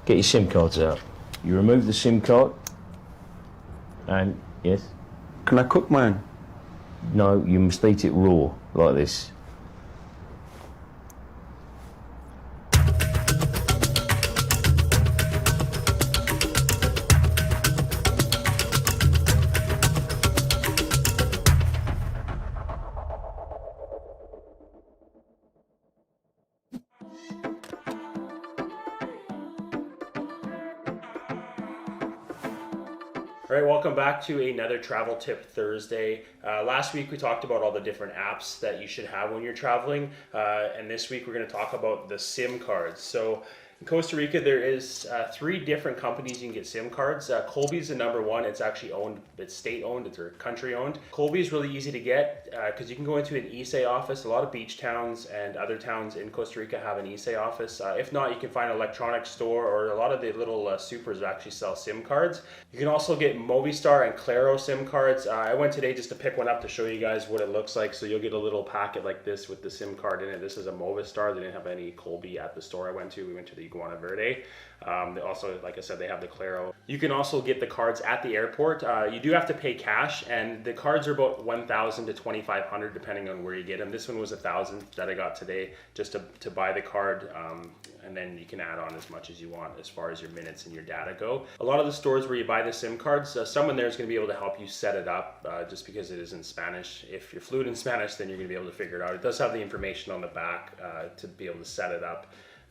Get your SIM cards out. You remove the SIM card, and yes? Can I cook mine? No, you must eat it raw, like this. All right, welcome back to another Travel Tip Thursday. Last week we talked about all the different apps that you should have when you're traveling, and this week we're going to talk about the SIM cards. So in Costa Rica, there is 3 different companies you can get SIM cards. Colby's the number one. It's actually owned, it's state owned, it's country owned. Colby is really easy to get because you can go into an ISE office. A lot of beach towns and other towns in Costa Rica have an ISE office. If not, you can find an electronics store, or a lot of the little supers actually sell SIM cards. You can also get Movistar and Claro SIM cards. I went today just to pick one up to show you guys what it looks like. So you'll get a little packet like this with the SIM card in it. This is a Movistar. They didn't have any Colby at the store I went to. We went to the Iguana Verde. They also, like I said, they have the Claro. You can also get the cards at the airport. You do have to pay cash, and the cards are about 1,000 to 2,500 depending on where you get them. This one was 1,000 that I got today just to buy the card, and then you can add on as much as you want as far as your minutes and your data go. A lot of the stores where you buy the SIM cards, someone there is going to be able to help you set it up just because it is in Spanish. If you're fluent in Spanish, then you're going to be able to figure it out. It does have the information on the back to be able to set it up.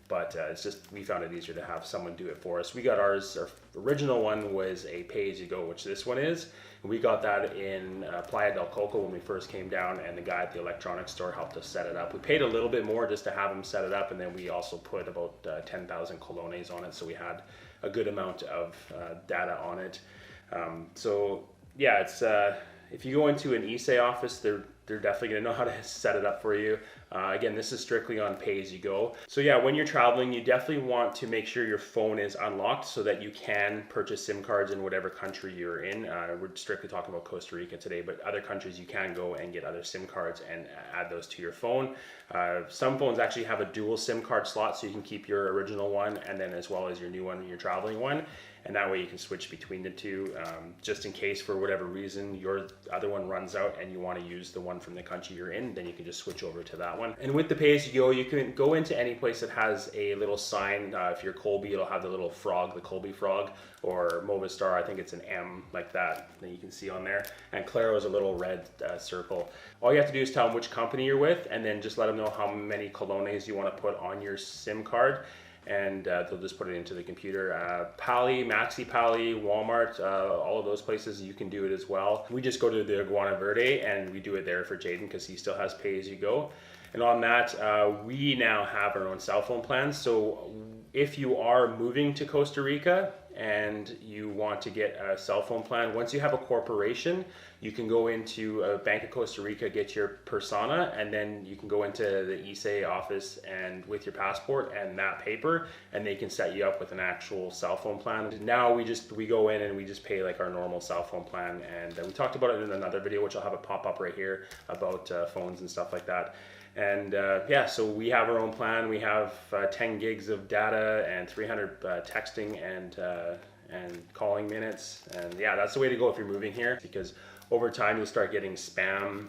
But it's just, we found it easier to have someone do it for us. We got ours, our original one was a pay-as-you-go, which this one is. We got that in Playa del Coco when we first came down, and the guy at the electronics store helped us set it up. We paid a little bit more just to have him set it up, and then we also put about 10,000 colones on it, so we had a good amount of data on it. So yeah, it's if you go into an ISE office, they're definitely going to know how to set it up for you. Again, this is strictly on pay-as-you-go. So yeah, when you're traveling, you definitely want to make sure your phone is unlocked so that you can purchase SIM cards in whatever country you're in. We're strictly talking about Costa Rica today, but other countries you can go and get other SIM cards and add those to your phone. Some phones actually have a dual SIM card slot, so you can keep your original one and then as well as your new one, your traveling one. And that way you can switch between the two, just in case for whatever reason your other one runs out and you want to use the one from the country you're in, then you can just switch over to that one. And with the pay-as-you-go, you can go into any place that has a little sign. If you're Colby, it'll have the little frog, the Colby frog, or Movistar, I think it's an M like that you can see on there. And Claro is a little red circle. All you have to do is tell them which company you're with, and then just let them know how many colones you want to put on your SIM card. And they'll just put it into the computer. Pali, Maxi Pali, Walmart, all of those places you can do it as well. We just go to the Iguana Verde and we do it there for Jaden because he still has pay-as-you-go. And on that, we now have our own cell phone plans. So if you are moving to Costa Rica and you want to get a cell phone plan, once you have a corporation, you can go into a Bank of Costa Rica, get your persona, and then you can go into the ISE office and with your passport and that paper, and they can set you up with an actual cell phone plan. Now we go in and we just pay like our normal cell phone plan, and we talked about it in another video, which I'll have a pop up right here about phones and stuff like that. And yeah, so we have our own plan. We have 10 gigs of data and 300 texting and calling minutes. And yeah, that's the way to go if you're moving here, because over time you'll start getting spam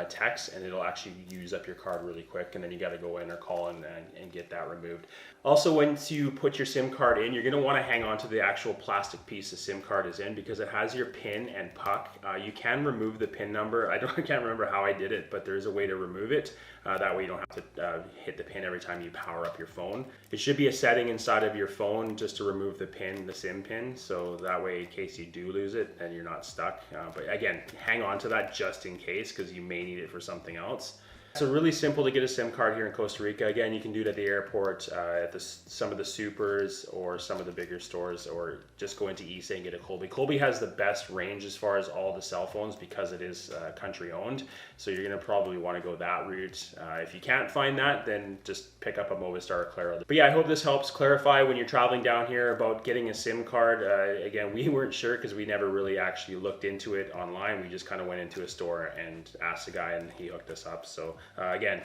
texts and it'll actually use up your card really quick, and then you got to go in or call and get that removed. Also, once you put your SIM card in, you're going to want to hang on to the actual plastic piece the SIM card is in, because it has your PIN and puck. You can remove the PIN number. I can't remember how I did it, but there's a way to remove it. That way you don't have to hit the PIN every time you power up your phone. It should be a setting inside of your phone just to remove the PIN, the SIM PIN, so that way in case you do lose it, then you're not stuck. But again, hang on to that just in case, because you may need it for something else. So really simple to get a SIM card here in Costa Rica. Again, you can do it at the airport, at some of the supers or some of the bigger stores, or just go into ISE and get a Colby. Colby has the best range as far as all the cell phones because it is country owned. So you're gonna probably wanna go that route. If you can't find that, then just pick up a Movistar or Claro. But yeah, I hope this helps clarify when you're traveling down here about getting a SIM card. Again, we weren't sure because we never really actually looked into it online. We just kind of went into a store and asked the guy and he hooked us up. So again,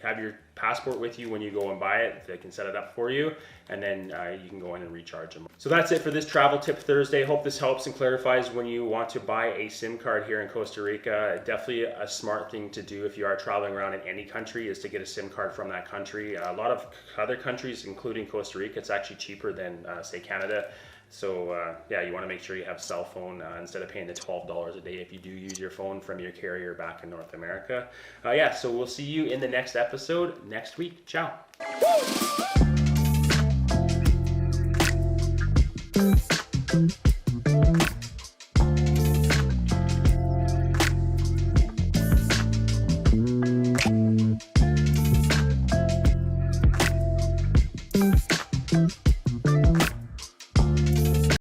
have your passport with you when you go and buy it. They can set it up for you, and then you can go in and recharge them. So that's it for this Travel Tip Thursday. Hope this helps and clarifies when you want to buy a SIM card here in Costa Rica. Definitely a smart thing to do if you are traveling around in any country, is to get a SIM card from that country. A lot of other countries, including Costa Rica, it's actually cheaper than say Canada. So yeah, you want to make sure you have a cell phone instead of paying the $12 a day if you do use your phone from your carrier back in North America. Yeah, so we'll see you in the next episode next week. Ciao. Thank you.